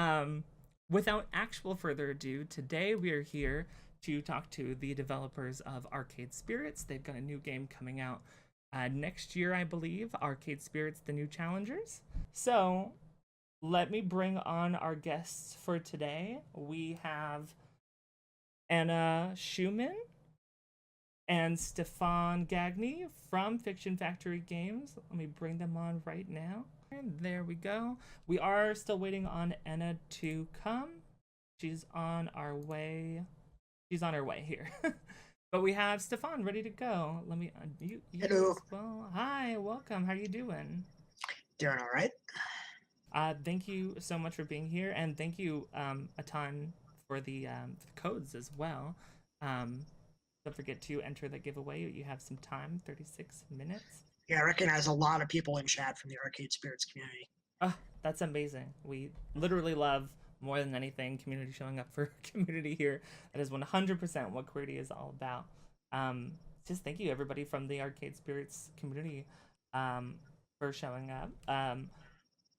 Um, Without actual further ado, today we are here to talk to the developers of Arcade Spirits. They've got a new game coming out next year, I believe. Arcade Spirits: The New Challengers. So let me bring on our guests for today. We have Anna Schumann and Stefan Gagne from Fiction Factory Games. Let me bring them on right now. And there we go. We are still waiting on Aenne to come. She's on our way. She's on her way here. But we have Stefan ready to go. Let me unmute you Hello. as well. Hi, welcome. How are you doing? Doing all right. Thank you so much for being here, and thank you a ton for the codes as well. Don't forget to enter the giveaway. You have some time, 36 minutes. Yeah, I recognize a lot of people in chat from the Arcade Spirits community. Oh, that's amazing. We literally love more than anything community showing up for community here. That is 100% what Qweerty is all about. Um, just thank you everybody from the Arcade Spirits community um, for showing up.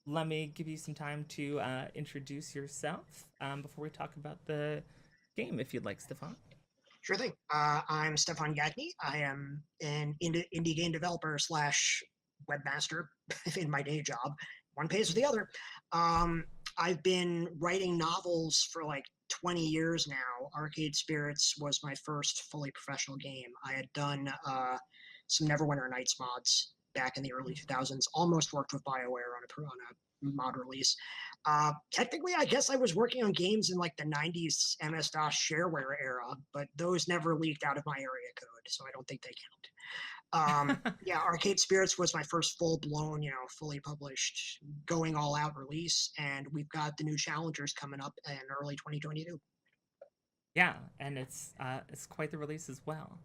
Let me give you some time to introduce yourself before we talk about the game, if you'd like, Stefan. Sure thing. I'm Stefan Gagne. I am an indie game developer slash webmaster in my day job. One pays for the other. I've been writing novels for like 20 years now. Arcade Spirits was my first fully professional game. I had done some Neverwinter Nights mods back in the early 2000s. Almost worked with BioWare on a mod release. Technically, I guess I was working on games in like the 90s MS-DOS shareware era, but those never leaked out of my area code, so I don't think they count. Yeah, Arcade Spirits was my first full-blown, fully published, going all-out release, and we've got the new challengers coming up in early 2022. Yeah, and it's quite the release as well.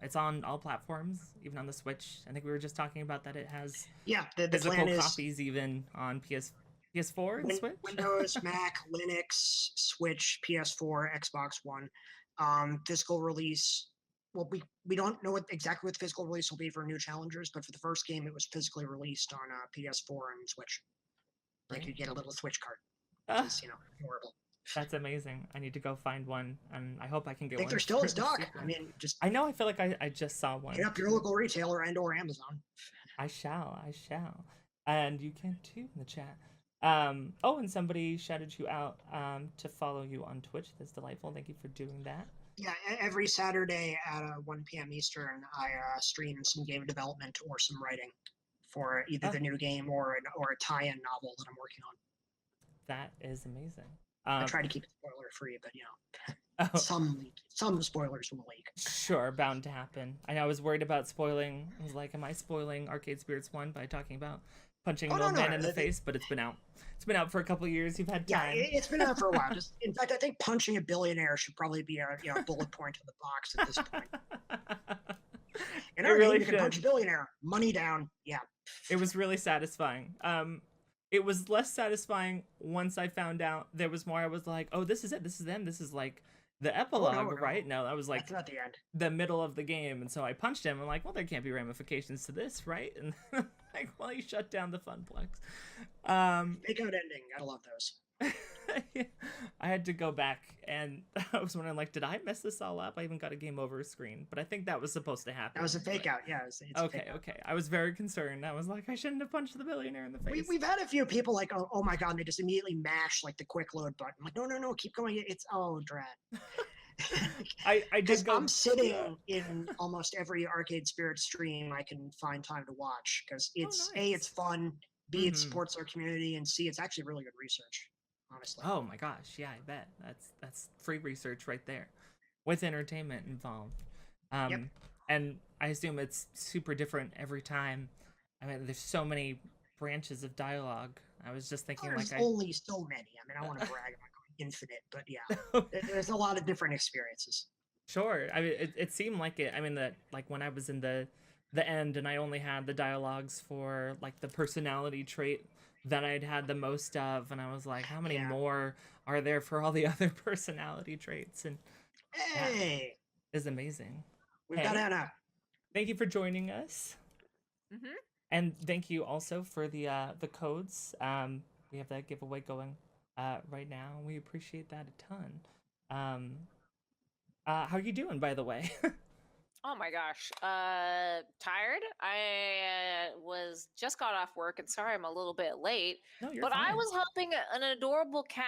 It's on all platforms, even on the Switch. I think we were just talking about that it has Yeah, the physical plan is copies even on PS4 and Switch. Windows, Mac, Linux, Switch, PS4, Xbox One. Physical release. Well, we don't know exactly what the physical release will be for new challengers, but for the first game, it was physically released on PS4 and Switch. Like you Great. get a little Switch card, which Ah, is adorable. that's amazing. I need to go find one, and I hope I can I get think one they're still in for the stock. I sequel. mean, just I know. I feel like I just saw hit one. up your local retailer and/or Amazon. I shall. I shall. And you can too in the chat. Oh, and somebody shouted you out to follow you on Twitch. That's delightful. Thank you for doing that. Yeah, every Saturday at 1 p.m. Eastern, I stream some game development or some writing for either Oh, the new game or a tie-in novel that I'm working on. that is amazing. I Um, try to keep it spoiler free, but oh, some spoilers will leak. sure, bound to happen. I was worried about spoiling. I was like, am I spoiling Arcade Spirits 1 by talking about punching Oh an no, old no, man no. in the face? But it's been out. It's been out for a couple years. You've had Yeah, time. it's been out for a while. Just in fact, I think punching a billionaire should probably be a bullet point in the box at this point. In It our game, really you can punch should. a billionaire, money down. Yeah, It was really satisfying. It was less satisfying once I found out there was more. I was like, oh, this is it. This is them. This is like the oh no, epilogue, right? no, No, that was that's like not the end. the middle of the game, and so I punched him. I'm like, well, there can't be ramifications to this, right? And like, well, he shut down the funplex. Fake out ending. Gotta love those. I had to go back and I was wondering, like, did I mess this all up? I even got a game over screen, but I think that was supposed to That happen. was a fake But out. Yeah, it's a fake okay, out. okay. I was very concerned. I was like, I shouldn't have punched the billionaire in the face. We've had a few people like, oh my god, and they just immediately mash like the quick load button. I'm like, no, keep going. It's drat. I Because did go. I'm sitting in almost every Arcade Spirit stream I can find time to watch. Because Oh, it's A, it's nice. fun. B, it Mm-hmm. supports our community, and C, it's actually really good research. Honestly. Oh my gosh, yeah, I bet that's free research right there, with entertainment involved. Yep. Um, and I assume it's super different every time. I mean, there's so many branches of dialogue. I was just thinking, There's like, I. only so many. I mean, I want to brag about going infinite, but yeah, there's a lot of different experiences. Sure. I mean, it seemed like it. I mean, that like when I was in the end, and I only had the dialogues for like the personality trait that I'd had the most of, and I was like, how many Yeah. more are there for all the other personality traits? And yeah, Hey, it's amazing. we've got Hey, Anna. thank you for joining us, Hmm. and thank you also for the codes. We have that giveaway going right now. We appreciate that a ton. Um, how are you doing, by the way? Oh my gosh. Tired. I was just got off work and sorry I'm a little bit late, No, you're but I fine. was helping an adorable cat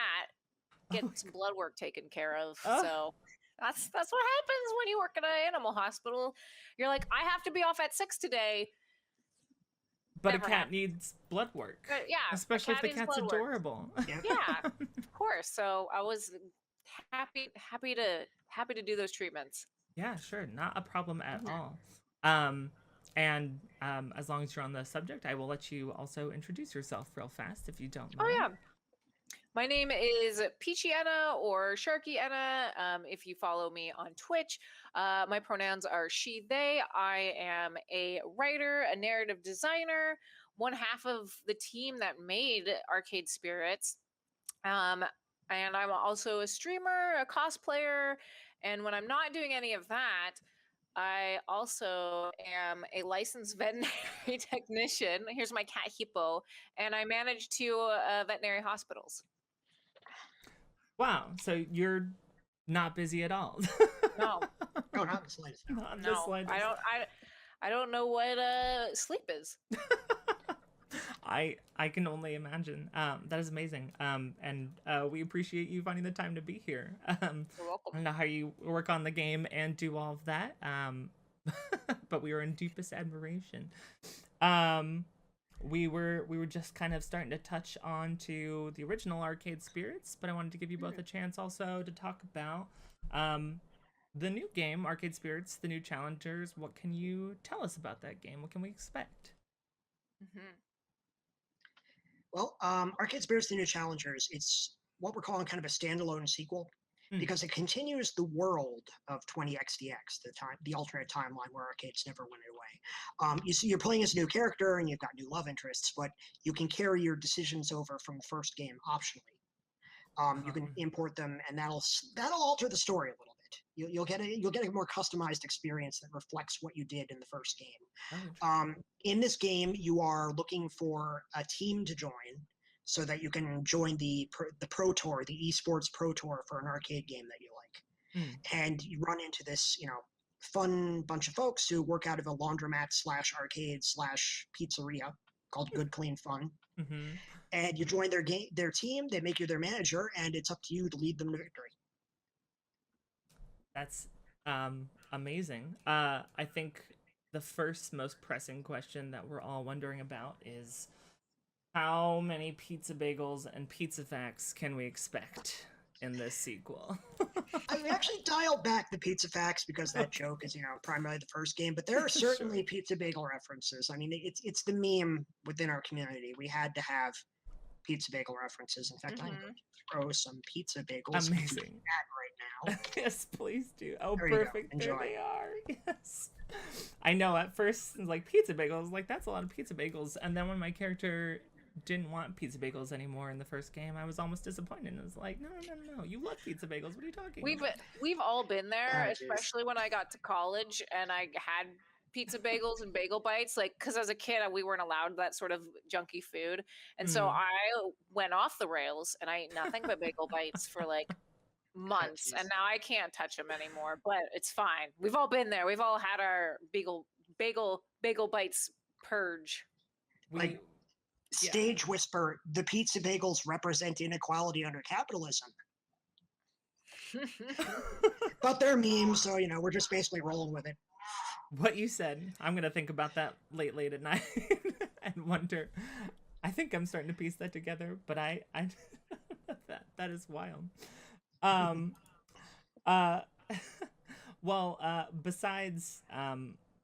Oh get my some God. blood work taken care of. Oh, So that's what happens when you work at an animal hospital. You're like, I have to be off at 6 today. but a Never cat happened. needs blood work, But yeah, a especially if cat the needs cat's blood work. adorable. Yep. Yeah, of course. So I was happy to do those treatments. Yeah, sure, not a problem at Mhm. all. And as long as you're on the subject, I will let you also introduce yourself real fast if you don't Oh mind. yeah. My name is Peachy Enna or Sharky Enna. If you follow me on Twitch, my pronouns are she, they. I am a writer, a narrative designer, one half of the team that made Arcade Spirits. Um, and I'm also a streamer, a cosplayer. And when I'm not doing any of that, I also am a licensed veterinary technician. Here's my cat Hippo, and I manage two veterinary hospitals. Wow, so you're not busy at all. No, Oh, not the slightest. No. Not the no, I slightest. don't. I don't know what sleep is. I can only imagine. That is amazing. And we appreciate you finding the time to be here. You're welcome. I don't know how you work on the game and do all of that. But we are in deepest admiration. Um, we were just kind of starting to touch on to the original Arcade Spirits, but I wanted to give you both a chance also to talk about um the new game, Arcade Spirits, the new challengers. What can you tell us about that game? What can we expect? Mm-hmm. Well, Arcade Spirits: The New Challengers. It's what we're calling kind of a standalone sequel Mm. because it continues the world of 20XDX, the alternate timeline where arcades never went away. You see, you're playing as a new character and you've got new love interests, but you can carry your decisions over from the first game optionally. You can import them, and that'll alter the story a little bit. You'll get a more customized experience that reflects what you did in the first game. Oh, interesting. In this game, you are looking for a team to join so that you can join the pro tour, the esports pro tour for an arcade game that you like. Mm. And you run into this, fun bunch of folks who work out of a laundromat slash arcade slash pizzeria called Good Clean Fun. Mm-hmm. And you join their team. They make you their manager, and it's up to you to lead them to victory. That's amazing. I think the first most pressing question that we're all wondering about is how many pizza bagels and pizza facts can we expect in this sequel? I actually dialed back the pizza facts because that Okay, joke is, primarily the first game, but there are sure. certainly pizza bagel references. I mean, it's the meme within our community. We had to have pizza bagel references. In fact, I'm going Mm-hmm. to throw some pizza bagels into the Amazing. chat right now. Yes, please do. Oh, There you go. perfect. There Enjoy. they are. Yes. I know at first, like pizza bagels, like that's a lot of pizza bagels. And then when my character didn't want pizza bagels anymore in the first game, I was almost disappointed. I was like, no, no, no, no. You love pizza bagels. What are you talking We've about? we've all been there, Oh, jeez. especially when I got to college and I had pizza bagels and bagel bites. Like, because as a kid, we weren't allowed that sort of junky food, and so Mm. I went off the rails and I ate nothing but bagel bites for like Oh, months, and jeez. now I can't touch them anymore. But it's fine. We've all been there. We've all had our bagel bites purge. We, Like, yeah. stage whisper, the pizza bagels represent inequality under capitalism. But they're memes, so, we're just basically rolling with it. What you said, I'm gonna think about that late at night and wonder. I think I'm starting to piece that together, but I that is wild. Um, uh, well, besides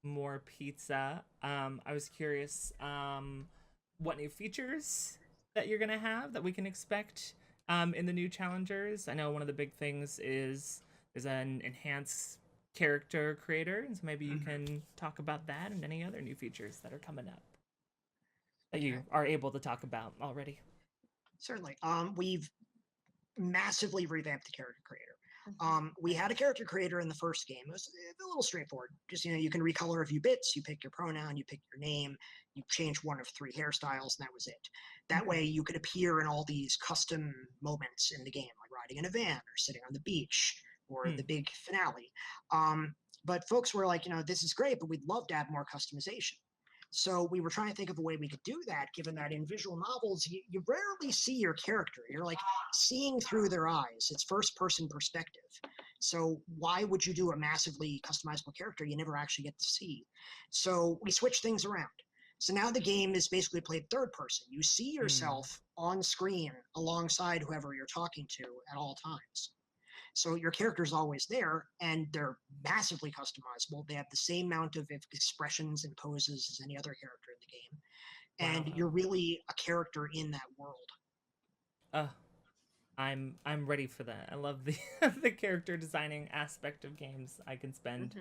more pizza, I was curious what new features that you're gonna have that we can expect in the new challengers. I know one of the big things is an enhanced character creator, and so maybe you Mhm. can talk about that and any other new features that are coming up that Okay, you are able to talk about already. certainly. We've massively revamped the character creator. We had a character creator in the first game. It was a little straightforward. Just, you can recolor a few bits, you pick your pronoun, you pick your name, you change one of 3 hairstyles, and that was it. That way you could appear in all these custom moments in the game, like riding in a van or sitting on the beach or the big finale. But folks were like, this is great, but we'd love to have more customization. So we were trying to think of a way we could do that, given that in visual novels, you rarely see your character. You're like seeing through their eyes. It's first-person perspective. So why would you do a massively customizable character you never actually get to see? So we switched things around. So now the game is basically played third person. You see yourself on screen alongside whoever you're talking to at all times. So your character's always there, and they're massively customizable. They have the same amount of expressions and poses as any other character in the game, and you're really a character in that world. I'm ready for that. I love the the character designing aspect of games. I can spend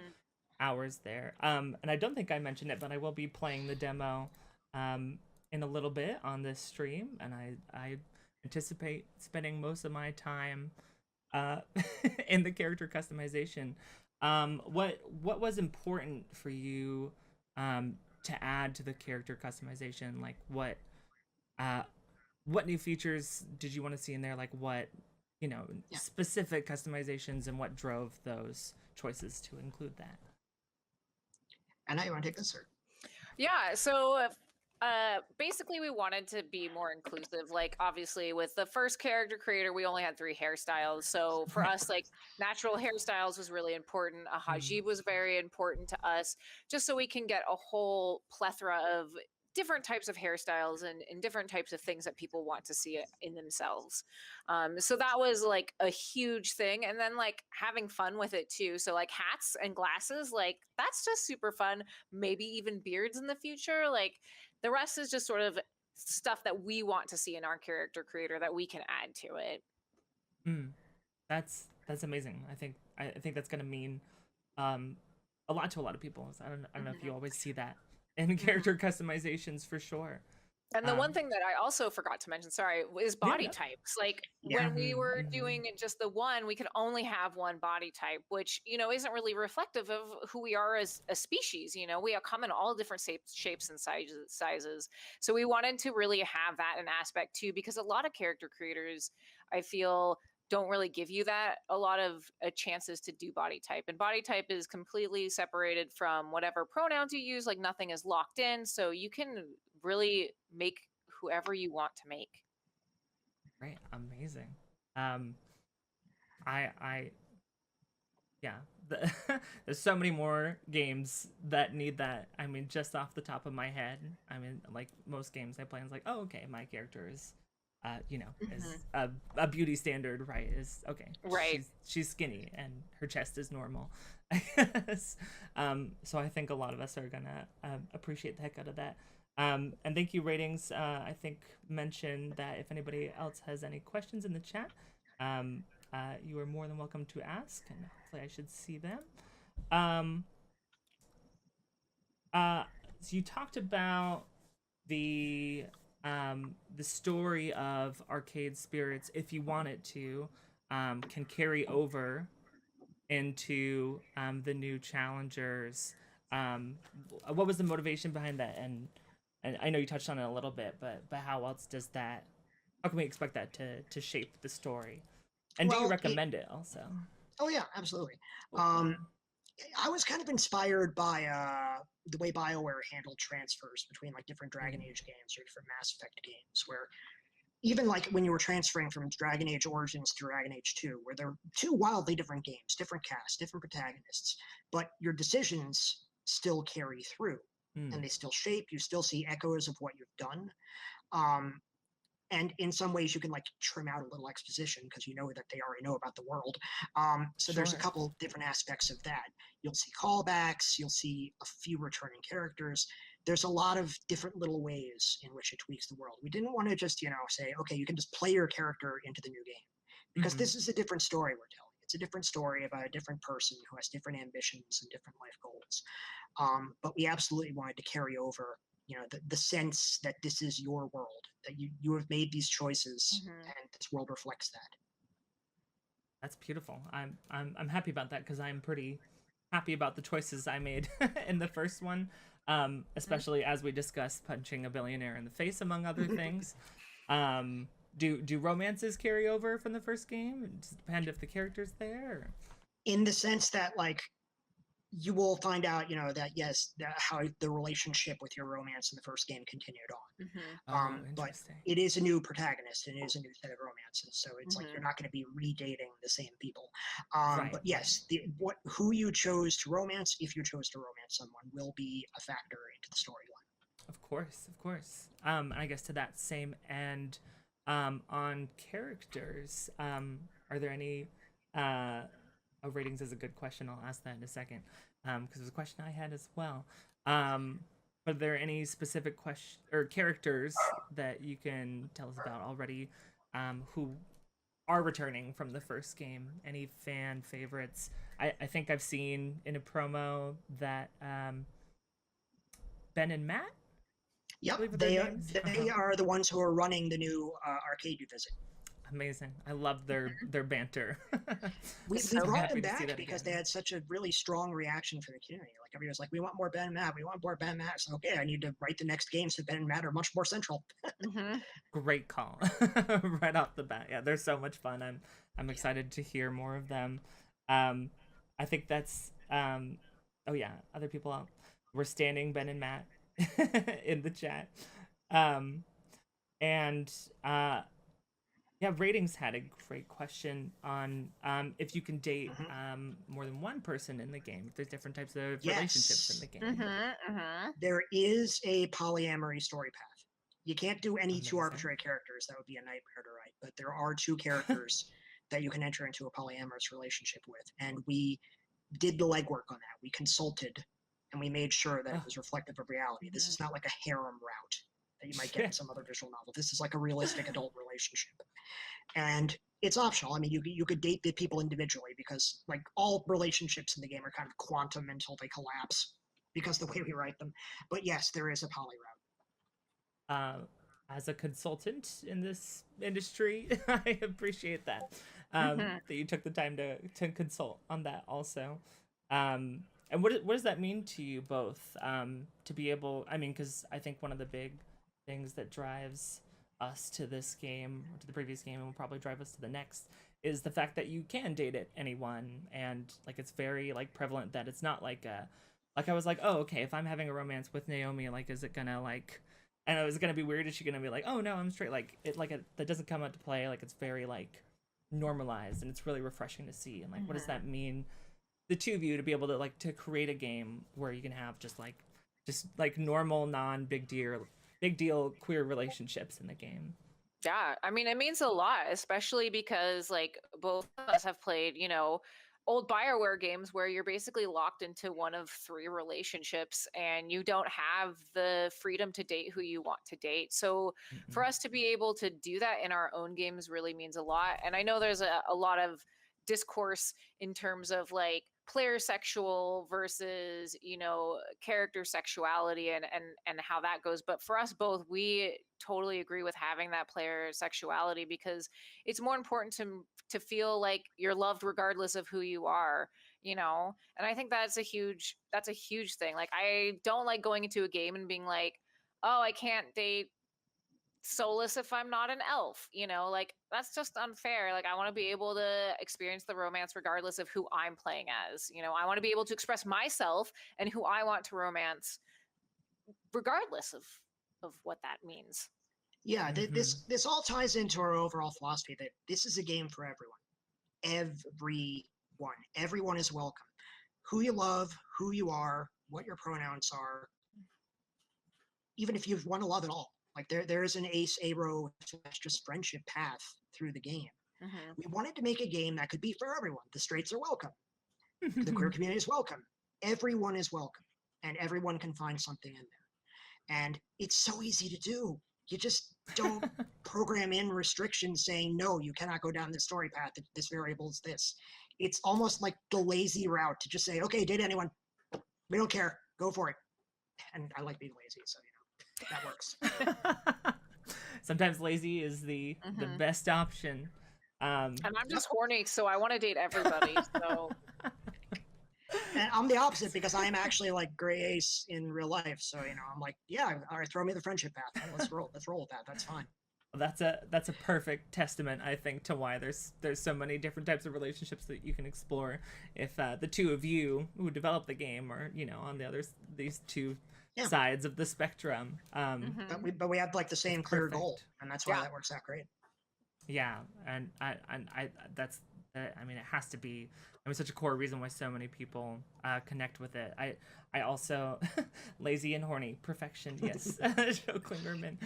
hours there. And I don't think I mentioned it, but I will be playing the demo in a little bit on this stream, and I anticipate spending most of my time in the character customization. What was important for you to add to the character customization? Like what new features did you want to see in there? Like what specific customizations, and what drove those choices to include that? And now you want to take this, sir? Yeah, so basically we wanted to be more inclusive. Like obviously with the first character creator, we only had 3 hairstyles. So for us, like natural hairstyles was really important. A hijab was very important to us, just so we can get a whole plethora of different types of hairstyles and different types of things that people want to see in themselves. So that was like a huge thing. And then like having fun with it too. So like hats and glasses, like that's just super fun. Maybe even beards in the future. Like the rest is just sort of stuff that we want to see in our character creator that we can add to it. That's amazing. I think that's gonna mean a lot to a lot of people. So I don't know if you always see that in character customizations, for sure. And the one thing that I also forgot to mention, sorry, is body types. Like when we were doing just the one, we could only have one body type, which, isn't really reflective of who we are as a species. We come in all different shapes and sizes. So we wanted to really have that an aspect too, because a lot of character creators, I feel, don't really give you that a lot of chances to do body type. And body type is completely separated from whatever pronouns you use. Like nothing is locked in. So you can really make whoever you want to make. Right. Amazing. There's so many more games that need that. I mean, just off the top of my head, I mean, like most games I play, it's like, oh, okay, my character is is a beauty standard, right? Is okay. Right. She's skinny and her chest is normal. I guess. So I think a lot of us are gonna appreciate the heck out of that. And thank you, Ratings. I think mentioned that if anybody else has any questions in the chat, you are more than welcome to ask, and hopefully I should see them. So you talked about the story of Aracade Spirits, if you want it to, can carry over into the new challengers. What was the motivation behind that? And I know you touched on it a little bit, but how else does that? How can we expect that to shape the story? And do you recommend it also? Oh yeah, absolutely. I was kind of inspired by the way BioWare handled transfers between like different Dragon Age games or different Mass Effect games, where even like when you were transferring from Dragon Age Origins to Dragon Age 2, where they're 2 wildly different games, different casts, different protagonists, but your decisions still carry through and they still shape. You still see echoes of what you've done. And in some ways you can like trim out a little exposition because you know that they already know about the world. So there's a couple different aspects of that. You'll see callbacks, you'll see a few returning characters. There's a lot of different little ways in which it tweaks the world. We didn't want to just, say, okay, you can just play your character into the new game, because this is a different story we're telling. It's a different story about a different person who has different ambitions and different life goals. But we absolutely wanted to carry over the sense that this is your world, that you have made these choices and this world reflects that. That's beautiful. I'm happy about that because I'm pretty happy about the choices I made in the first one. Especially as we discussed punching a billionaire in the face, among other things. Do romances carry over from the first game? Does it depend if the character's there? Or? In the sense that, like, you will find out, that yes, how the relationship with your romance in the first game continued on. Oh, But interesting. it is a new protagonist and it is a new set of romances, so it's like Mhm. you're not going to be redating the same people. Right, But yes, who you chose to romance, if you chose to romance someone, will be a factor into the storyline. Of course, of course. I guess to that same end, on characters, are there any? Ratings is a good question. I'll ask that in a second, because it was a question I had as well. Are there any specific question or characters that you can tell us about already, who are returning from the first game? Any fan favorites? I think I've seen in a promo that Ben and Matt. I Yep, believe are they their are, names. they are the ones who are running the new arcade you visit. Amazing. I love their banter. We So brought happy them to see back that because again. they had such a really strong reaction from the community. Like, everybody was like, "We want more Ben and Matt. We want more Ben and Matt." So, okay, I need to write the next game so Ben and Matt are much more central. Mhm. Great call. Right off the bat. Yeah, they're so much fun. I'm excited to hear more of them. I think that's oh yeah, other people out. We're standing Ben and Matt in the chat. Um and yeah, Ratings had a great question on if you can date Mhm. more than one person in the game. If there's different types of relationships in Yes, the game. Mhm. Mhm. there is a polyamory story path. You can't do any two Amazing. arbitrary characters. That would be a nightmare to write. But there are two characters that you can enter into a polyamorous relationship with. And we did the legwork on that. We consulted and we made sure that it Oh, was reflective of reality. This is not like a harem route that you might get yeah. in some other visual novel. This is like a realistic adult relationship. And it's optional. I mean, you could date the people individually because, like, all relationships in the game are kind of quantum until they collapse because the way we write them. But yes, there is a poly route. uh, as a consultant in this industry, I appreciate that Mhm. that you took the time to consult on that also. And what does that mean to you both? To be able, I mean, because I think one of the big things that drives us to this game, or to the previous game, and will probably drive us to the next, is the fact that you can date it anyone, and like it's very like prevalent that it's not like a like I was like, oh okay, if I'm having a romance with Naomi, like is it gonna like and it was gonna be weird. Is she gonna be like, oh no, I'm straight? Like that doesn't come out to play. Like it's very like normalized, and it's really refreshing to see. And like, what does Mhm. that mean? The two of you to be able to like to create a game where you can have just like normal, non big deal queer relationships in the game. Yeah, I mean, it means a lot, especially because like both of us have played, old BioWare games where you're basically locked into one of three relationships and you don't have the freedom to date who you want to date. So for Mm-mm. us to be able to do that in our own games really means a lot. And I know there's a lot of discourse in terms of like player sexual versus character sexuality and how that goes, but for us both, we totally agree with having that player sexuality because it's more important to feel like you're loved regardless of who you are, and I think that's a huge thing. Like, I don't like going into a game and being like, oh, I can't date soulless if I'm not an elf, like that's just unfair. Like, I want to be able to experience the romance regardless of who I'm playing as. I want to be able to express myself and who I want to romance regardless of what that means. Yeah, Mm-hmm. this all ties into our overall philosophy that this is a game for everyone. Everyone is welcome. Who you love, who you are, what your pronouns are, even if you want to love it all. Like, there is an ace, aro slash just friendship path through the game. Hmm. We wanted to make a game that could be for everyone. The straights are welcome. The queer community is welcome. Everyone is welcome, and everyone can find something in there. And it's so easy to do. You just don't program in restrictions saying, no, you cannot go down this story path. This variable is this. It's almost like the lazy route to just say, okay, date anyone. We don't care. Go for it. And I like being lazy, so that works. Sometimes lazy is the Hmm. best option. And I'm just horny, so I want to date everybody. So And I'm the opposite because I am actually like gray ace in real life. So I'm like, yeah, all right, throw me the friendship path. Let's roll with that. That's fine. That's a perfect testament, I think, to why there's so many different types of relationships that you can explore. If the two of you who develop the game are on these two sides of the spectrum, but we have like the same clear goal, and that's why Yeah. that works out great. Yeah, and I that's I mean, it has to be. I mean, such a core reason why so many people connect with it. I also lazy and horny perfection. Yes, Joe Klingerman.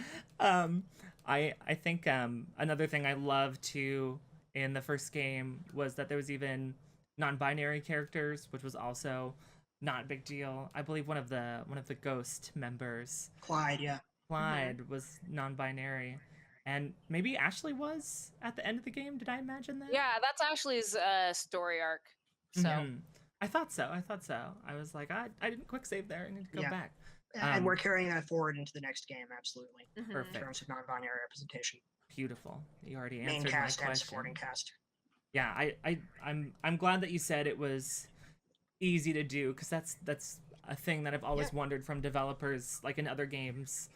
I think another thing I loved too in the first game was that there was even non-binary characters, which was also not a big deal. I believe one of the ghost members, Clyde, Clyde, was non-binary. And maybe Ashley was at the end of the game. Did I imagine that? yeah, that's Ashley's story arc. So I thought so. I was like, I didn't quick save there. I need to go back. And we're carrying that forward into the next game, absolutely. Perfect. In terms of non-binary representation. Beautiful. You already Main answered cast my question. and supporting cast. Yeah, I'm glad that you said it was easy to do, because that's a thing that I've always wondered from developers, like in other games.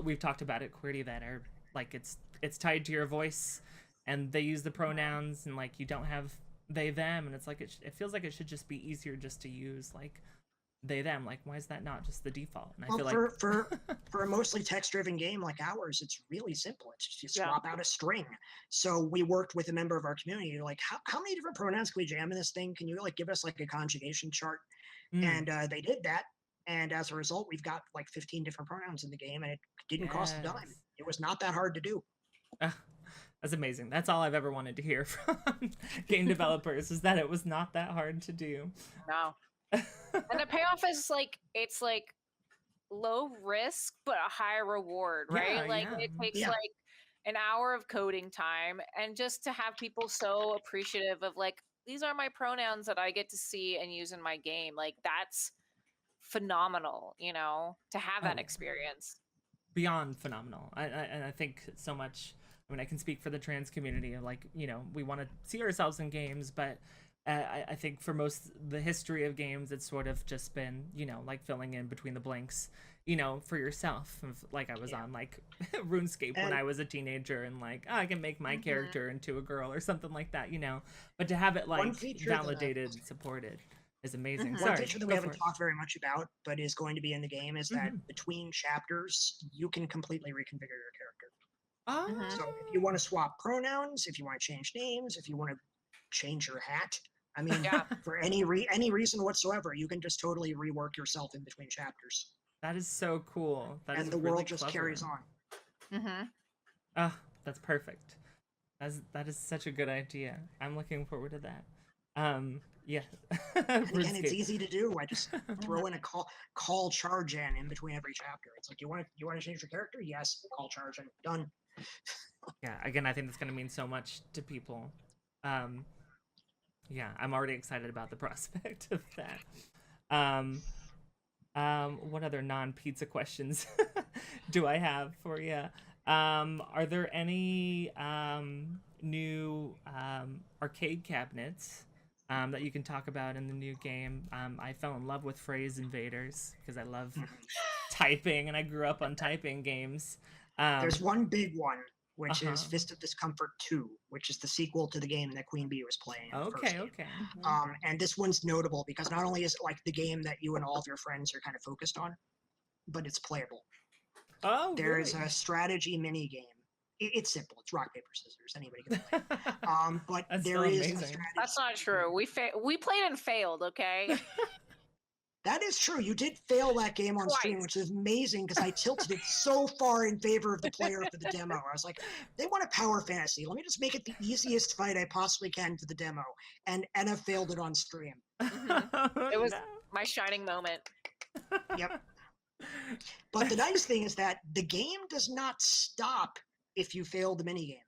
We've talked about it, Qweerty, that are like it's tied to your voice, and they use the pronouns, and like you don't have they them, and it's like it feels like it should just be easier just to use like they them. Like, why is that not just the default? And I feel like for a mostly text-driven game like ours, it's really simple. It's just you swap out a string. So we worked with a member of our community, like, how many different pronouns can we jam in this thing? Can you like give us like a conjugation chart? And they did that. And as a result, we've got like 15 different pronouns in the game, and it didn't cost a dime. It was not that hard to do. That's amazing. That's all I've ever wanted to hear from game developers, is that it was not that hard to do. No. And the payoff is like, it's like low risk but a high reward, right? It takes like an hour of coding time, and just to have people so appreciative of like, these are my pronouns that I get to see and use in my game, like that's phenomenal, to have that experience. Beyond phenomenal. And I think so much. I mean, I can speak for the trans community. Like, we want to see ourselves in games, but I think for most the history of games, it's sort of just been, like filling in between the blanks, for yourself. Like I was on like RuneScape when I was a teenager, and like, I can make my character into a girl or something like that, But to have it like validated and supported is amazing. One feature that we haven't talked very much about, but is going to be in the game, is that between chapters, you can completely reconfigure your character. So if you want to swap pronouns, if you want to change names, if you want to change your hat, I mean, for any reason whatsoever, you can just totally rework yourself in between chapters. That is so cool. And the world just carries on. That's perfect. That is such a good idea. I'm looking forward to that. Yeah. And again, it's easy to do. I just throw in a call charge in between every chapter. It's like, you want to change your character? Yes, call charge in. Done. Yeah, again, I think that's going to mean so much to people. Yeah, I'm already excited about the prospect of that. What other non-pizza questions do I have for you? Are there any new arcade cabinets that you can talk about in the new game? I fell in love with Phrase Invaders because I love typing, and I grew up on typing games. There's one big one, which is Fist of Discomfort 2, which is the sequel to the game that Queen Bee was playing. Okay. And this one's notable because not only is it like the game that you and all of your friends are kind of focused on, but it's playable. Oh, There's really? a strategy mini game. It's simple. It's rock, paper, scissors. Anybody can play. But That's there so is a amazing. strategy. That's not true. We played and failed, okay? That is true. You did fail that game on stream, which is amazing because I tilted it so far in favor of the player for the demo. I was like, they want a power fantasy. Let me just make it the easiest fight I possibly can for the demo. And Aenne failed it on stream. It was my shining moment. Yep. But the nice thing is that the game does not stop if you fail the minigame.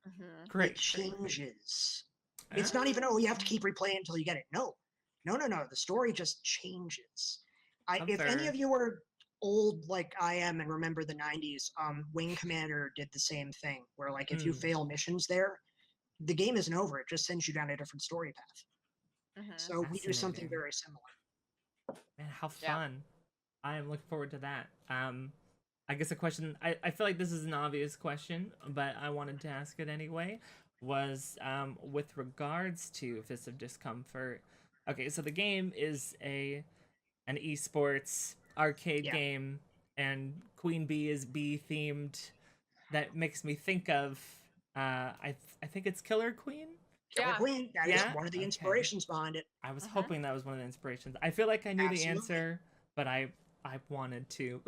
Great. It changes. It's not even, you have to keep replaying until you get it. No. The story just changes. If any of you are old like I am and remember the 90s, Wing Commander did the same thing, where like if you fail missions there, the game isn't over. It just sends you down a different story path. Mhm. So we do something Fascinating. very similar. Man, how Yeah. fun. I am looking forward to that. I guess a question, I feel like this is an obvious question, but I wanted to ask it anyway, was with regards to Fist of Discomfort. Okay, so the game is an esports arcade Yeah. game, and Queen Bee is bee themed. That makes me think of, I think it's Killer Queen? Killer Yeah. Queen, that is Yeah? one of the Okay. inspirations behind it. I was Mhm. hoping that was one of the inspirations. I feel like I knew the Absolutely. answer, but I wanted to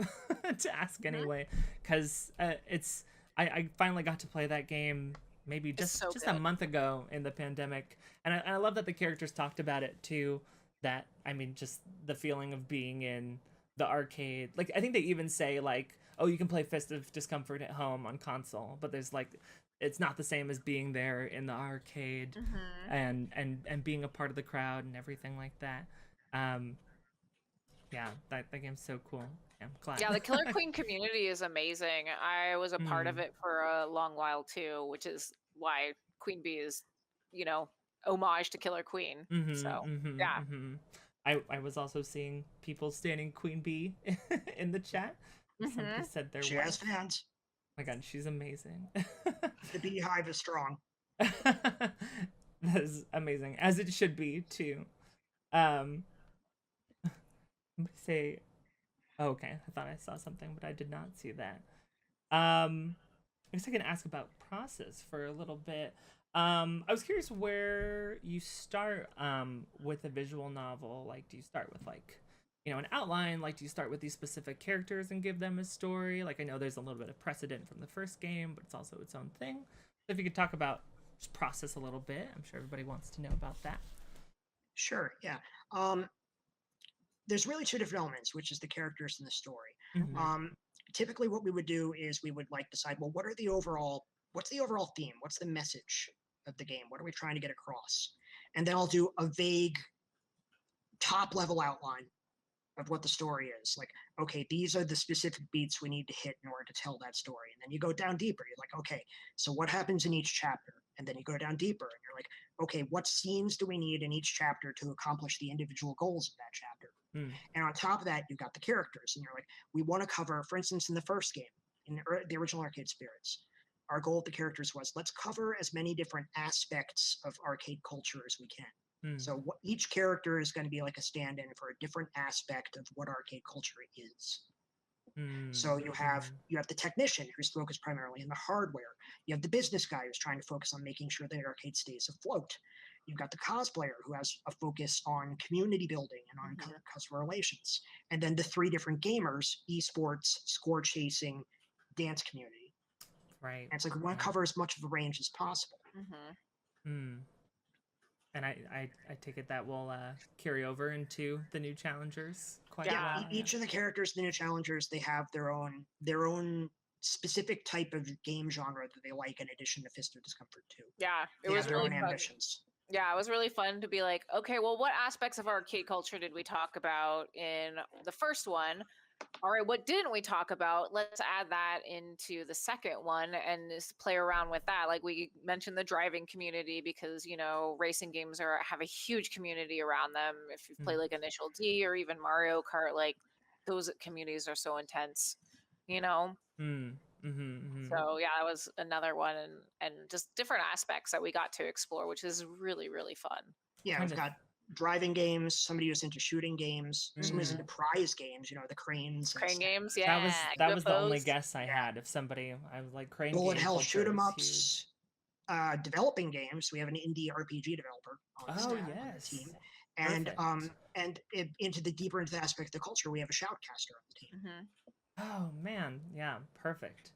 to ask Mhm. anyway, because it's I finally got to play that game maybe It's just so a good. month ago in the pandemic, and I love that the characters talked about it too. That, I mean, just the feeling of being in the arcade. Like, I think they even say like, oh, you can play Fist of Discomfort at home on console, but there's like, it's not the same as being there in the arcade Mhm. and being a part of the crowd and everything like that. Um, yeah, that game's so cool. Yeah, I'm glad. Yeah, the Killer Queen community is amazing. I was a part of Mm, it for a long while too, which is why Queen Bee is, you know, homage to Killer Queen. So, yeah. I was also seeing people standing Queen Bee in the chat. Somebody Mhm. said their She wife. has fans. My God, she's amazing. The beehive is strong. That is amazing, as it should be too. Um, let me say, oh, okay, I thought I saw something, but I did not see that. I guess I can ask about process for a little bit. I was curious where you start with a visual novel. Like, do you start with like, an outline? Like, do you start with these specific characters and give them a story? Like, I know there's a little bit of precedent from the first game, but it's also its own thing. So if you could talk about just process a little bit, I'm sure everybody wants to know about that. Sure, yeah. Um, there's really two different elements, which is the characters and the story. Mm-hmm. Typically, what we would do is we would like decide, well, what's the overall theme? What's the message of the game? What are we trying to get across? And then I'll do a vague top level outline of what the story is. Like, okay, these are the specific beats we need to hit in order to tell that story. And then you go down deeper. You're like, okay, so what happens in each chapter? And then you go down deeper and you're like, okay, what scenes do we need in each chapter to accomplish the individual goals of that chapter? Mm. And on top of that, you've got the characters. And you're like, we want to cover, for instance, in the first game, in the original Arcade Spirits, our goal with the characters was let's cover as many different aspects of arcade culture as we can. Mm. So each character is going to be like a stand-in for a different aspect of what arcade culture is. Mm. So you have the technician who's focused primarily in the hardware. You have the business guy who's trying to focus on making sure the arcade stays afloat. You've got the cosplayer who has a focus on community building and on customer relations. And then the three different gamers: esports, score chasing, dance community. Right. And it's like we want to cover as much of a range as possible. Mm. And I take it that will carry over into the new challengers quite a while. Each of the characters in the new challengers, they have their own specific type of game genre that they like, in addition to Fist of Discomfort too. Yeah, it was really fun. Ambitions. Yeah, it was really fun to be like, okay, well, what aspects of arcade culture did we talk about in the first one? All right, what didn't we talk about? Let's add that into the second one and just play around with that. Like we mentioned the driving community because, racing games have a huge community around them. If you play like Initial D or even Mario Kart, like those communities are so intense, So yeah, that was another one, and just different aspects that we got to explore, which is really, really fun. Yeah, we've got driving games, somebody who's into shooting games, somebody's into prize games, the cranes. Crane games, yeah. That was the only guess I had. If somebody, I was like, crane bullet game hell shoot 'em ups. Developing games. We have an indie RPG developer on the team. And into the aspect of the culture, we have a shoutcaster on the team. Oh man, yeah, perfect.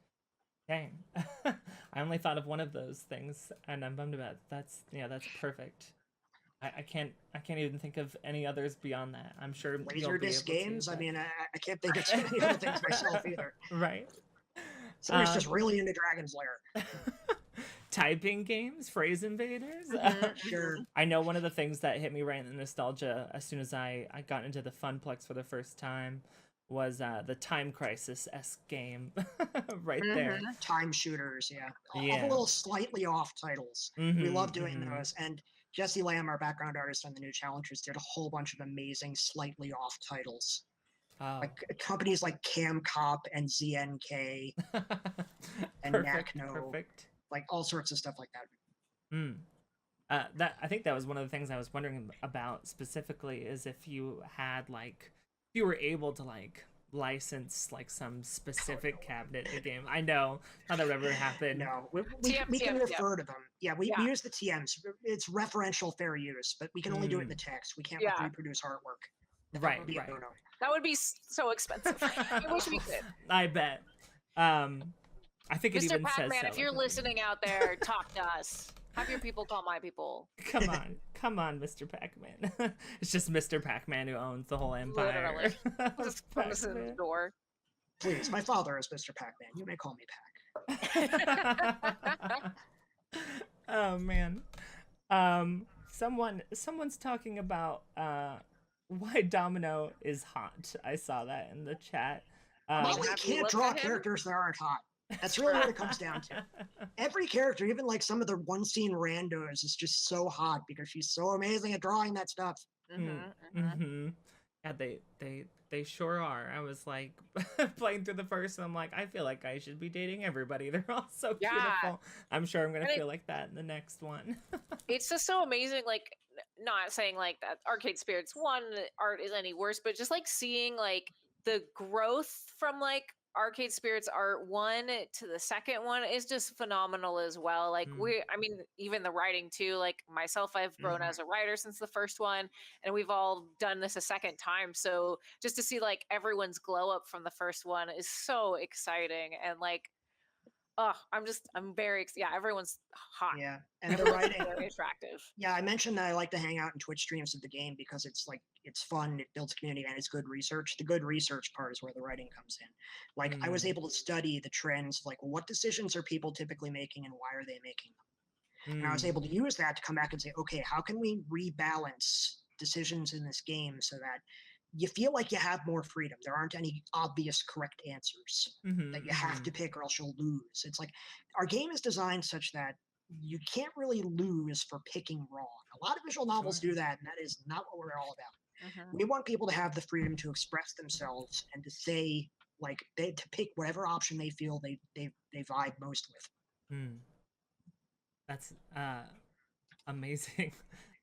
Dang. I only thought of one of those things, and I'm bummed about it. That's perfect. I can't even think of any others beyond that. I'm sure Laserdisc games. I mean, I can't think of too many other things myself either. Right. Somebody's just really into Dragon's Lair. Typing games, phrase invaders. Sure. I know one of the things that hit me right in the nostalgia as soon as I got into the Funplex for the first time was the Time Crisis-esque game right there. Time shooters, yeah. All Yeah. the little slightly off titles. We Mhm, love doing mhm. those. And Jesse Lamb, our background artist on the new Challengers, did a whole bunch of amazing slightly off titles. Oh. Like companies like Cam Cop and ZNK and Perfect, Nakno, perfect. like all sorts of stuff like that. Mm. That I think that was one of the things I was wondering about specifically is if you had like if you were able to like license like some specific cabinet in the game. I know not that would ever happen. No, we can refer to them. Yeah, we use the TMs. It's referential fair use, but we can only do it in the text. We can't reproduce artworort. Right. That would be so expensive. I wish we could. I bet. I think it Mr. even Pac-Man, says so. if you're listening out there, talk to us. Have your people call my people. Come on, Mr. Pac-Man. It's just Mr. Pac-Man who owns the whole empire. Literally. Just put us in the door. Please, my father is Mr. Pac-Man. You may call me Pac. Oh man. Someone's talking about why Domino is hot. I saw that in the chat. Molly can't draw characters that aren't hot. That's really what it comes down to. Every character, even like some of the one-scene randos, is just so hot because she's so amazing at drawing that stuff. Yeah, they sure are. I was like playing through the first, and I'm like, I feel like I should be dating everybody. They're all so beautiful. I'm sure I'm gonna feel like that in the next one. It's just so amazing. Like, not saying like that Arcade Spirits 1 art is any worse, but just like seeing like the growth from like Arcade Spirits Art 1 to the second one is just phenomenal as well. Like I mean, even the writing too, like myself, I've grown as a writer since the first one, and we've all done this a second time. So just to see like everyone's glow up from the first one is so exciting. And like, I'm very, everyone's hot. Yeah, and the writing very attractive. Yeah, I mentioned that I like to hang out in Twitch streams of the game because it's like it's fun, it builds community, and it's good research. The good research part is where the writing comes in. Like I was able to study the trends, like what decisions are people typically making and why are they making them? And I was able to use that to come back and say, okay, how can we rebalance decisions in this game so that you feel like you have more freedom. There aren't any obvious correct answers that you have to pick or else you'll lose. It's like our game is designed such that you can't really lose for picking wrong. A lot of visual novels do that, and that is not what we're all about. We want people to have the freedom to express themselves and to say, like, to pick whatever option they feel they vibe most with. That's amazing.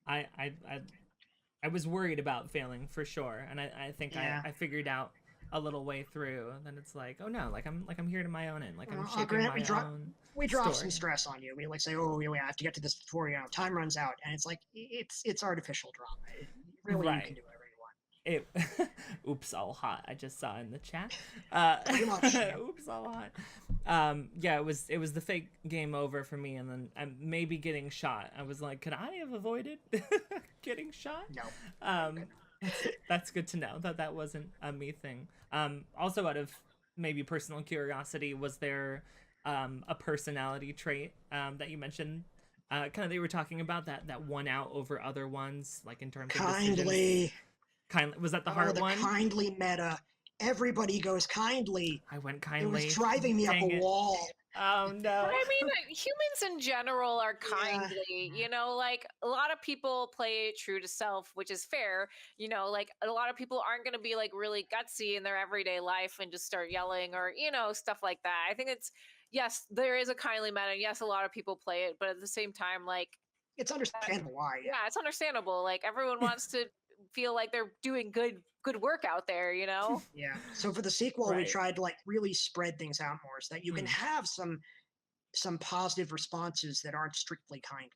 I was worried about failing for sure, and I think I figured out a little way through. And then it's like, oh no, like I'm here to my own end, like I'm shaping my own. We drop some stress on you. We like say, oh, I have to get to this before time runs out, and it's like it's artificial drama. Really, you can do whatever you want. Oops, all hot. I just saw in the chat. Oops, all hot. Yeah, it was the fake game over for me, and then maybe getting shot. I was like, could I have avoided getting shot? No. That's good to know that wasn't a me thing. Also, out of maybe personal curiosity, was there a personality trait that you mentioned? Kind of they were talking about that won out over other ones, like in terms of kindly. Kindly, was that the hard one? Kindly meta. Everybody goes kindly. I went kindly. It was driving me up a wall. Oh no. I mean, humans in general are kindly, you know, like a lot of people play true to self, which is fair. You know, like a lot of people aren't going to be like really gutsy in their everyday life and just start yelling or, you know, stuff like that. I think yes, there is a kindly meta. And yes, a lot of people play it, but at the same time, like, it's understandable why. Yeah, it's understandable. Like everyone wants to feel like they're doing good work out there, you know? Yeah. So for the sequel, we tried to like really spread things out more so that you can have some positive responses that aren't strictly kindly.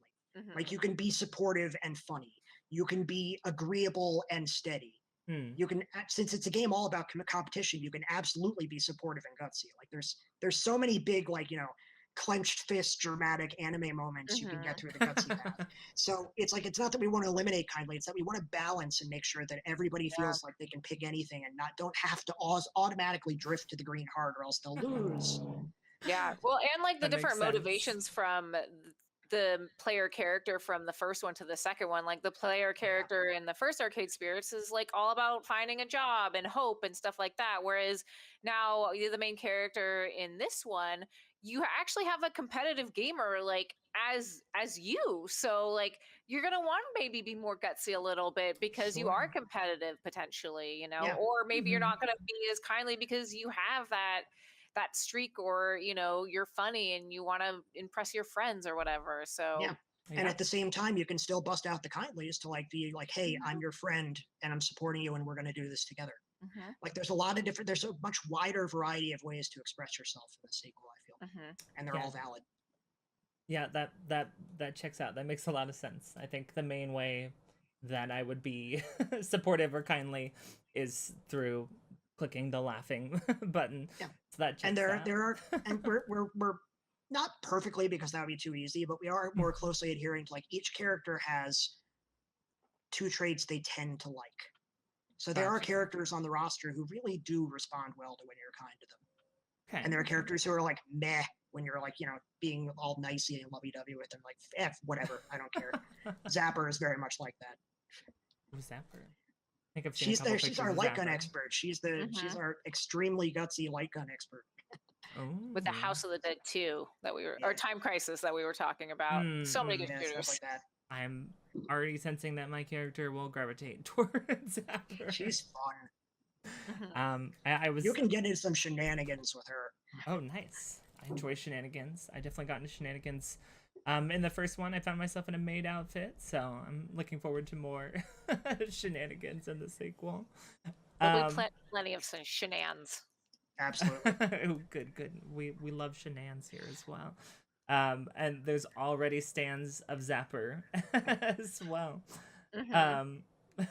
Like you can be supportive and funny. You can be agreeable and steady. You can, since it's a game all about competition, you can absolutely be supportive and gutsy. Like there's so many big, like, you know, clenched fist dramatic anime moments you can get through the gutsy path. So it's like, it's not that we want to eliminate kindly, it's that we want to balance and make sure that everybody feels like they can pick anything and don't have to automatically drift to the green heart or else they'll lose. Yeah, well, and like the different motivations from the player character from the first one to the second one. Like the player character in the first Arcade Spirits is like all about finding a job and hope and stuff like that. Whereas now you're the main character in this one, you actually have a competitive gamer like as you. So like you're gonna want to maybe be more gutsy a little bit because you are Sure. competitive potentially, you know, Yeah. or maybe you're Mhm. not gonna be as kindly because you have that streak, or you know you're funny and you want to impress your friends or whatever. Yeah. So And Yeah. at the same time, you can still bust out the kindlies to like be like, hey, I'm your friend and I'm supporting you and we're going to do this together. mhm, Like there's a lot of different, there's a much wider variety of ways to express yourself in the sequel, I feel. mhm. And they're Yeah. all valid. Yeah, that checks out. That makes a lot of sense. I think the main way that I would be supportive or kindly is through clicking the laughing button. Yeah. So that checks And out. there are, and we're not perfectly because that would be too easy, but we are more closely adhering to like each character has two traits they tend to like. So there are Gotcha. characters on the roster who really do respond well to when you're kind to them. Okay. And there are characters who are like meh when you're like, you know, being all nicey and lovey-dovey with them, like whatever, I don't care. Zapper is very much like that. Who's Zapper? I think I've seen a She's couple there. She's pictures our of light gun Zapper. expert. She's our extremely gutsy light gun expert. With the Oh. House of the Dead 2 that we were, Yeah. or Time Crisis that we were talking about. So many good Yeah, stuff shooters. like that. I'm already sensing that my character will gravitate towards Zapper. She's fun. Mhm. I was. You can get into some shenanigans with her. Oh, nice. I enjoy shenanigans. I definitely got into shenanigans. In the first one, I found myself in a maid outfit, so I'm looking forward to more shenanigans in the sequel. There'll be plenty of some shenanigans. Absolutely. Oh, good. We love shenanigans here as well. And there's already stands of Zapper as well. Mhm. Mm-hmm.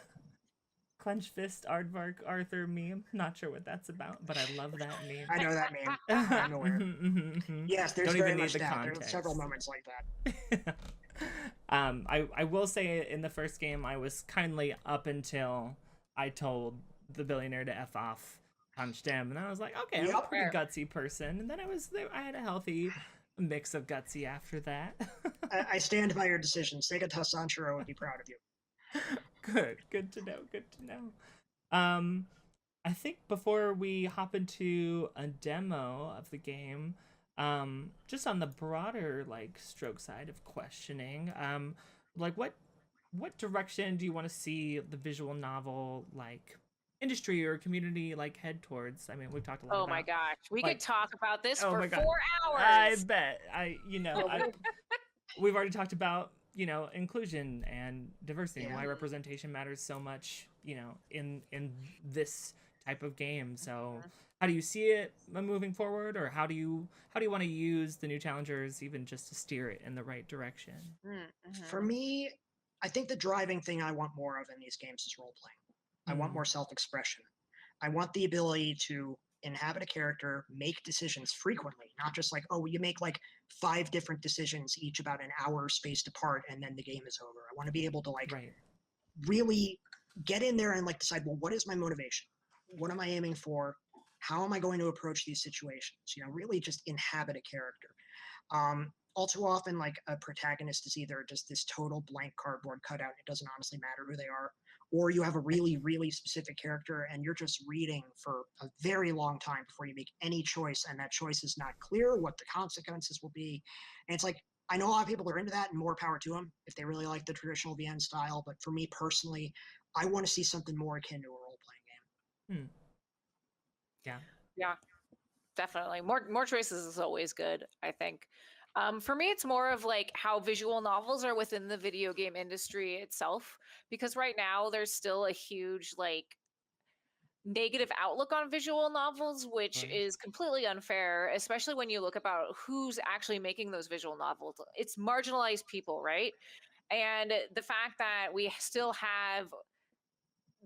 Clench fist aardvark Arthur meme. Not sure what that's about, but I love that meme. I know that meme. I'm aware. Yes, there's Don't very even need much the that. There are context. several moments like that. I will say in the first game I was kindly up until I told the billionaire to F off, punched him, and I was like, okay, I'm a Yep. pretty gutsy person. And then I had a healthy mix of gutsy after that. I stand by your decision. Sega Sanshiro would be proud of you. Good to know. I think before we hop into a demo of the game, just on the broader like stroke side of questioning, like what direction do you want to see the visual novel like industry or community like head towards? I mean, we've talked a lot Oh about my gosh, we like, could talk about this oh for my God. 4 I hours. bet. We've already talked about, you know, inclusion and diversity and why representation matters so much, you know, in this type of game. So how do you see it moving forward, or how do you want to use the new challengers even just to steer it in the right direction? For me, I think the driving thing I want more of in these games is role playing. I want more self-expression. I want the ability to inhabit a character, make decisions frequently, not just like, oh, you make like 5 different decisions, each about an hour spaced apart, and then the game is over. I want to be able to like really get in there and like decide, well, what is my motivation? What am I aiming for? How am I going to approach these situations? You know, really just inhabit a character. All too often, like a protagonist is either just this total blank cardboard cutout. It doesn't honestly matter who they are, or you have a really, really specific character and you're just reading for a very long time before you make any choice, and that choice is not clear what the consequences will be. And it's like, I know a lot of people are into that, and more power to them if they really like the traditional VN style. But for me personally, I want to see something more akin to a role-playing game. Yeah, definitely. More choices is always good, I think. For me, it's more of like how visual novels are within the video game industry itself, because right now there's still a huge like negative outlook on visual novels, which is completely unfair, especially when you look about who's actually making those visual novels. It's marginalized people, right? And the fact that we still have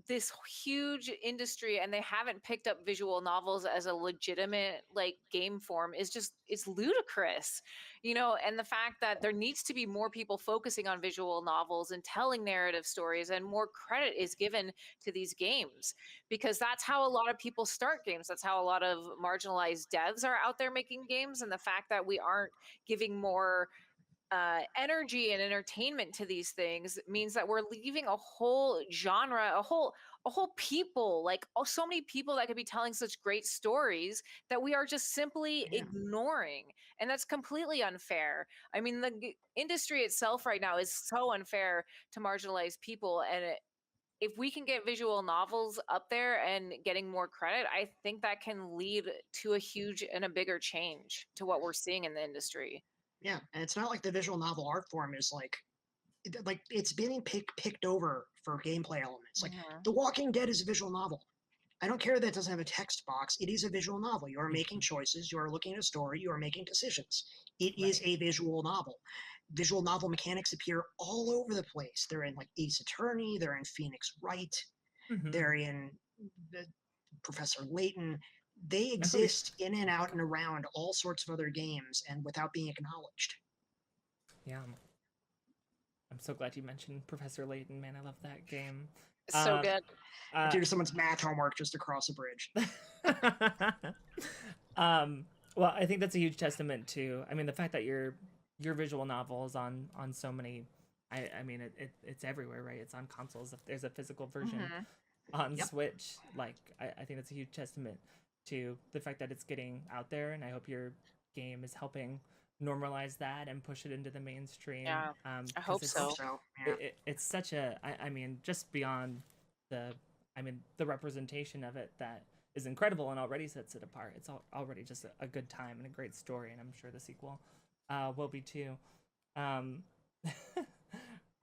this huge industry and they haven't picked up visual novels as a legitimate like game form is just, it's ludicrous, you know. And the fact that there needs to be more people focusing on visual novels and telling narrative stories, and more credit is given to these games, because that's how a lot of people start games. That's how a lot of marginalized devs are out there making games. And the fact that we aren't giving more energy and entertainment to these things means that we're leaving a whole genre, a whole people, like so many people that could be telling such great stories that we are just simply Yeah. ignoring, and that's completely unfair. I mean, the industry itself right now is so unfair to marginalized people, and if we can get visual novels up there and getting more credit, I think that can lead to a huge and a bigger change to what we're seeing in the industry. Yeah, and it's not like the visual novel art form is like it's being picked over for gameplay elements. Like Mhm. The Walking Dead is a visual novel. I don't care that it doesn't have a text box. It is a visual novel. You are making choices. You are looking at a story. You are making decisions. It is Right. a visual novel. Visual novel mechanics appear all over the place. They're in like Ace Attorney. They're in Phoenix Wright. They're in the Professor Layton. They Oh, exist in and out and around all sorts of other games and without being acknowledged. yeah. I'm so glad you mentioned Professor Layton, man. I love that game. So good. Do someone's math homework just across a bridge. Well, I think that's a huge testament to. I mean, the fact that your visual novel is on so many. I mean, it's everywhere, right? It's on consoles. If there's a physical version Mhm. on Yep. Switch, like I think that's a huge testament to the fact that it's getting out there, and I hope your game is helping normalize that and push it into the mainstream. Yeah, I 'Cause hope it's, so. So, yeah. it's such a I mean, just beyond the the representation of it that is incredible and already sets it apart. It's already just a good time and a great story, and I'm sure the sequel will be too. Um,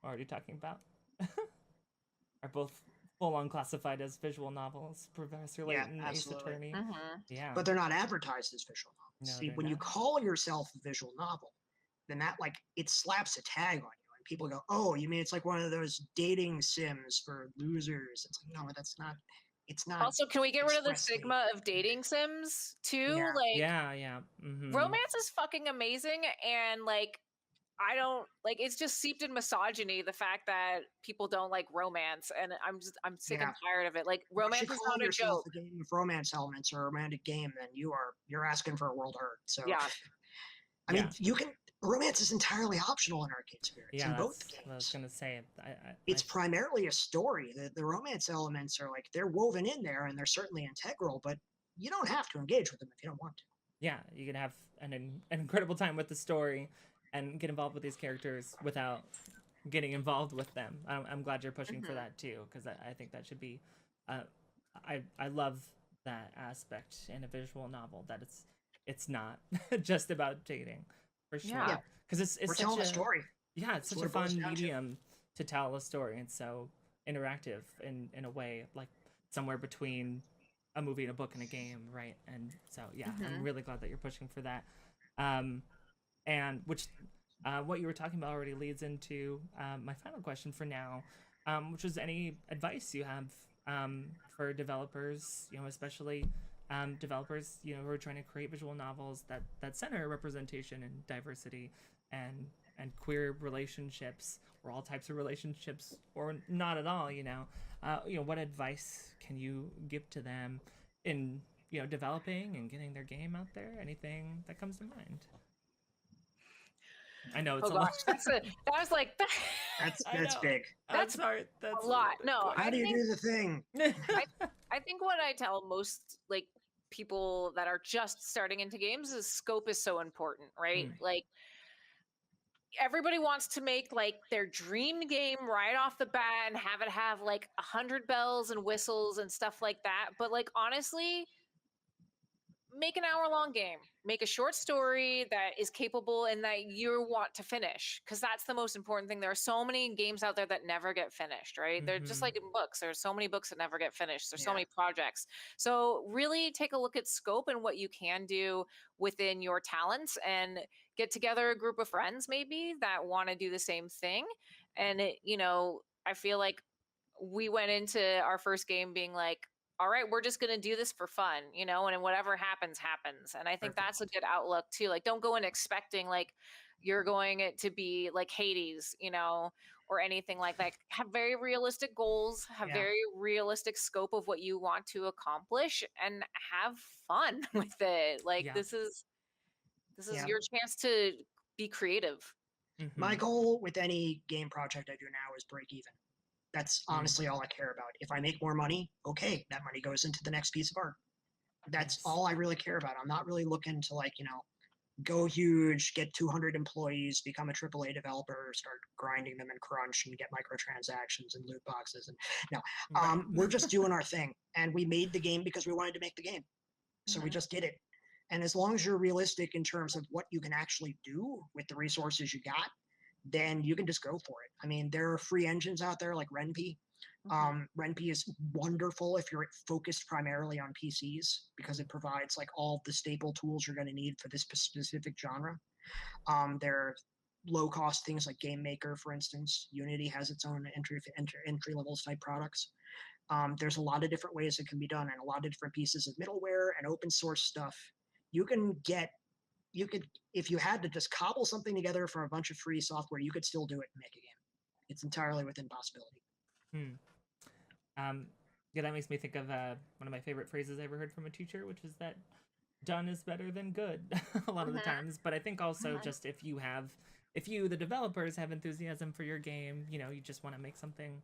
already talking about are both full on classified as visual novels. Professor Yeah, Layton, Ace absolutely. Attorney. Mhm. Yeah. But they're not advertised as visual novels. No, See, they're when you not. call yourself a visual novel, then that like it slaps a tag on you, and people go, "Oh, you mean it's like one of those dating sims for losers?" It's like, no, that's not. It's not Also, can we get rid of the expressly. stigma of dating sims too? Yeah. Like, Yeah. romance is fucking amazing, and like, I don't like. It's just seeped in misogyny. The fact that people don't like romance, and I'm sick and Yeah. tired of it. Like, Once you romance is call not a yourself joke. a game of romance elements or a romantic game, then you're asking for a world hurt. So, Yeah. I Yeah. mean, you can romance is entirely optional in Arcade Spirits Yeah, in both that's what I was games. gonna say. It's primarily a story. The romance elements are like they're woven in there and they're certainly integral, but you don't have to engage with them if you don't want to. yeah, you can have an incredible time with the story and get involved with these characters without getting involved with them. I'm glad you're pushing for Mhm. that too, because I think that should be. Uh, I love that aspect in a visual novel that it's not just about dating, for sure. Yeah. Because it's We're such telling a story. yeah, it's That's such what a it boils fun down to. medium to tell a story. It's so interactive in a way, like somewhere between a movie and a book and a game, right? And so yeah, I'm Mhm. really glad that you're pushing for that. Um, and which what you were talking about already leads into my final question for now, which is any advice you have for developers, especially developers, who are trying to create visual novels that center representation and diversity and queer relationships or all types of relationships or not at all. What advice can you give to them in developing and getting their game out there? Anything that comes to mind? I know it's Oh a lot. gosh, that was like That's I know. big. That's hard. That's a lot. No, How I do you think do the thing? I think what I tell most like people that are just starting into games is scope is so important, right? Mm. Like, everybody wants to make like their dream game right off the bat and have it have like 100 bells and whistles and stuff like that. But like, honestly, make an hour-long game, make a short story that is capable and that you want to finish, because that's the most important thing. There are so many games out there that never get finished, right? They're just Mhm. like in books. There's so many books that never get finished. There's so Yeah. many projects. So really take a look at scope and what you can do within your talents, and get together a group of friends maybe that want to do the same thing. And I feel like we went into our first game being like, all right, we're just going to do this for fun, and then whatever happens, happens. And I think that's a good outlook too. Like, don't go in expecting like you're going to be like Hades, or anything like that. Have very realistic goals, have Yeah. very realistic scope of what you want to accomplish, and have fun with it. Like, Yeah. this is Yeah. your chance to be creative. My goal with any game project I do now is break even. That's honestly all I care about. If I make more money, okay, that money goes into the next piece of art. That's all I really care about. I'm not really looking to, like, go huge, get 200 employees, become a AAA developer, start grinding them in crunch and get microtransactions and loot boxes. And no, we're just doing our thing. And we made the game because we wanted to make the game. So we just did it. And as long as you're realistic in terms of what you can actually do with the resources you got, then you can just go for it. I mean, there are free engines out there like Ren'Py. Ren'Py is wonderful if you're focused primarily on PCs because it provides like all the staple tools you're going to need for this specific genre. There are low-cost things like Game Maker, for instance. Unity has its own entry-level type products. There's a lot of different ways it can be done and a lot of different pieces of middleware and open source stuff. You could, if you had to just cobble something together from a bunch of free software, you could still do it and make a game. It's entirely within possibility. Yeah, that makes me think of one of my favorite phrases I ever heard from a teacher, which is that done is better than good a lot of the times. But I think also just if you, the developers, have enthusiasm for your game, you just want to make something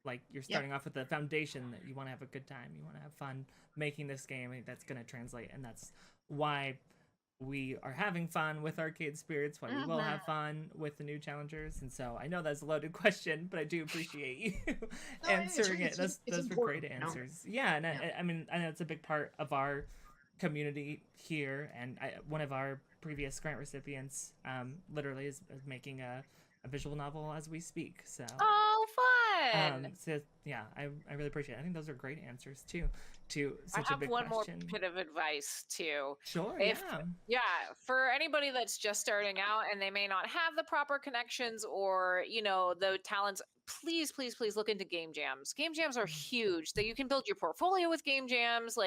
like you're starting off with the foundation that you want to have a good time, you want to have fun making this game, that's going to translate. And that's why we are having fun with Arcade Spirits, why we will have fun with the new challengers. And so I know that's a loaded question, but I do appreciate you answering it. Those were great answers. Yeah, and I mean, I know it's a big part of our community here, and one of our previous grant recipients literally is making a visual novel as we speak. So fun. So yeah, I really appreciate it. I think those are great answers too to such a big question. I have one more bit of advice too. Sure. For anybody that's just starting out and they may not have the proper connections or the talents, please look into game jams. Game jams are huge. That you can build your portfolio with game jams,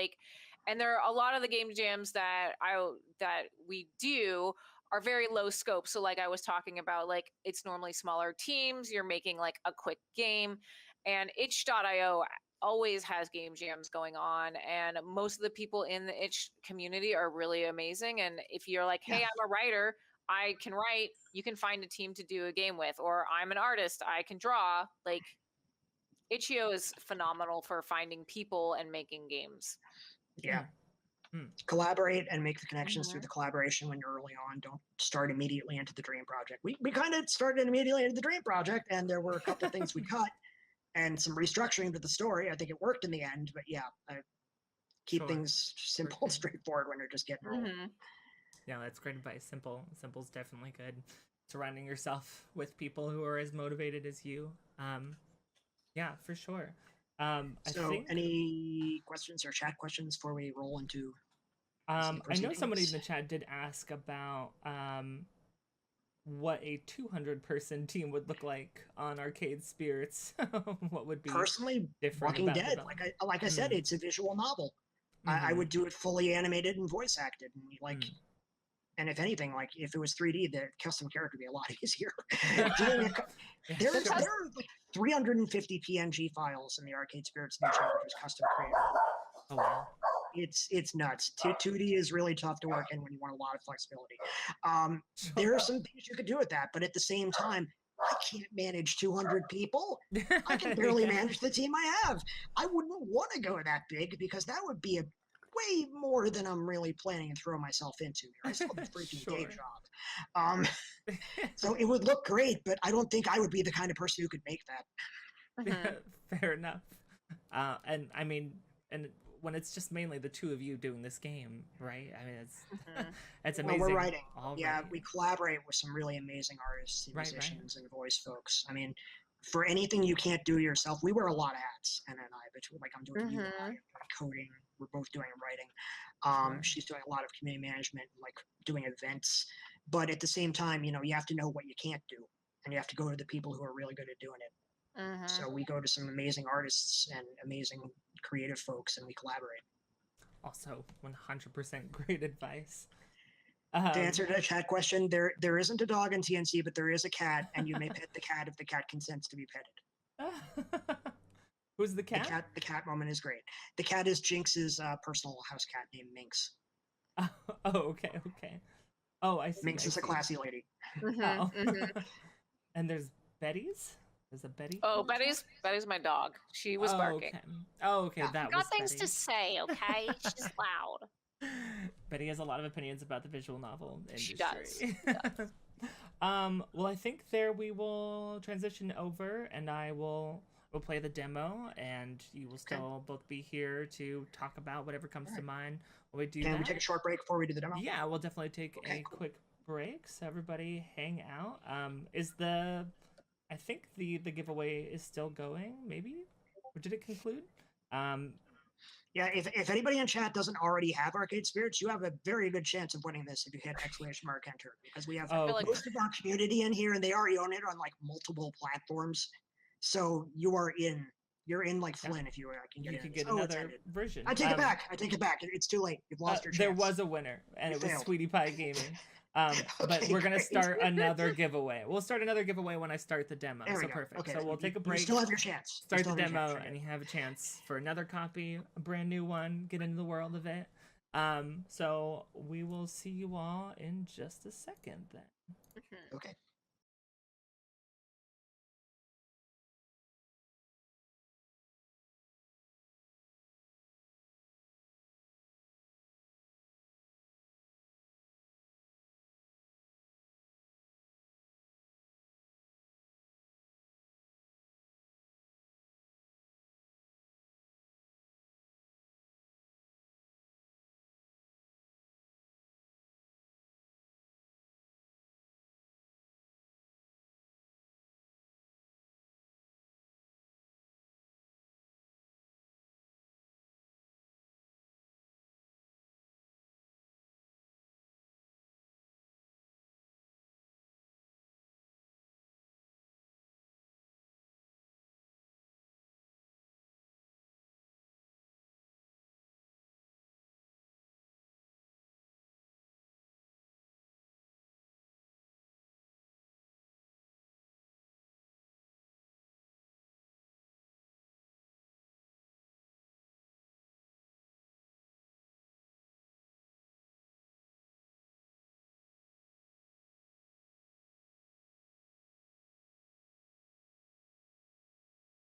and there are a lot of the game jams that we do are very low scope. So like I was talking about, like it's normally smaller teams, you're making like a quick game, and itch.io always has game jams going on, and most of the people in the itch community are really amazing. And if you're like, hey, I'm a writer, I can write, you can find a team to do a game with, or I'm an artist, I can draw. Like itch.io is phenomenal for finding people and making games. Collaborate and make the connections through the collaboration when you're early on. Don't start immediately into the dream project. We kind of started immediately into the dream project, and there were a couple of things we cut and some restructuring to the story. I think it worked in the end, but keep things simple and straightforward when you're just getting rolling. Yeah, that's great advice. Simple's definitely good. Surrounding yourself with people who are as motivated as you. Yeah, for sure. Any questions or chat questions before we roll into I know somebody in the chat did ask about what a 200-person team would look like on Arcade Spirits. What would be personally different Walking Dead? Like I said, it's a visual novel. I would do it fully animated and voice acted, and and if anything, like if it was 3D, the custom character would be a lot easier. There are like 350 PNG files in the Arcade Spirits New Challengers custom creator. Oh wow. It's nuts. 2D is really tough to work in when you want a lot of flexibility. There are some things you could do with that, but at the same time, I can't manage 200 people. I can barely manage the team I have. I wouldn't want to go that big because that would be a way more than I'm really planning to throw myself into here. I still have a freaking day job. So it would look great, but I don't think I would be the kind of person who could make that. Fair enough. And I mean, when it's just mainly the two of you doing this game, right? I mean, it's amazing. Well, we're writing. Already. We collaborate with some really amazing artists, and musicians, and voice folks. I mean, for anything you can't do yourself, we wear a lot of hats. And I'm doing UI, I'm doing coding. We're both doing writing. She's doing a lot of community management, like doing events. But at the same time, you have to know what you can't do, and you have to go to the people who are really good at doing it. So we go to some amazing artists and amazing creative folks, and we collaborate. Also, 100% great advice. To answer the chat question, there isn't a dog in TNC, but there is a cat, and you may pet the cat if the cat consents to be petted. Who's the cat? The cat moment is great. The cat is Jinx's personal house cat named Minx. Oh, okay. Oh, I see. Minx I is a see. classy lady. Oh. Mhm. And there's Betty's? There's a Betty? Oh, in the chat? Betty's my dog. She was Oh, barking. okay. Oh, okay. Yeah. That Got was things Betty. to say, okay? She's loud. Betty has a lot of opinions about the visual novel She industry. does. Well, I think there we will transition over, and we'll play the demo, and you will still both be here to talk about whatever comes to Alright. mind when we do Can that. we take a short break before we do the demo? Yeah, we'll definitely take Okay, a cool. quick break, so everybody hang out. I think the giveaway is still going, maybe? Or did it conclude? Yeah, if anybody in chat doesn't already have Arcade Spirits, you have a very good chance of winning this if you hit ! enter, because we have Oh, feel like- most of our community in here, and they already own it on like multiple platforms. So you're in like Flynn if you can get you in. could get Oh, it's another ended. version. I take it back. I take it back. It's too late. You've lost your chance. There was a winner, and You it was failed. Sweetie Pie Gaming. But Okay, we're gonna great. start another giveaway. We'll start another giveaway when I start the demo. There we So go. perfect. Okay, So we'll take a You break, still have your chance. You start still the have your demo, chance. and you have a chance for another copy, a brand new one, get into the world of it. So we will see you all in just a second then. Mhm. Okay.